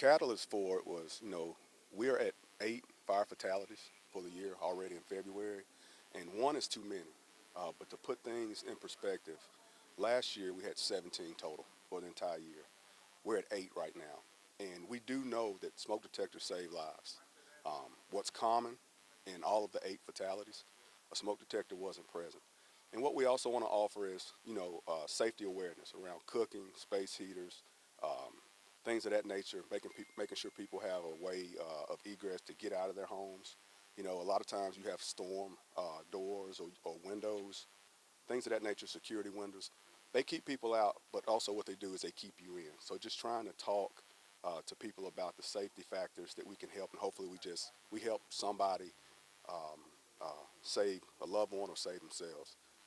catalyst for it was, we're at 8 fire fatalities for the year already in February, and one is too many. But to put things in perspective, last year we had 17 total for the entire year. We're at 8 right now, and we do know that smoke detectors save lives. What's common in all of the 8 fatalities, a smoke detector wasn't present. And what we also want to offer is, safety awareness around cooking, space heaters, um, things of that nature, making sure people have a way of egress to get out of their homes. A lot of times you have storm doors or windows, things of that nature, security windows. They keep people out, but also what they do is they keep you in. So just trying to talk to people about the safety factors that we can help, and hopefully we help somebody save a loved one or save themselves.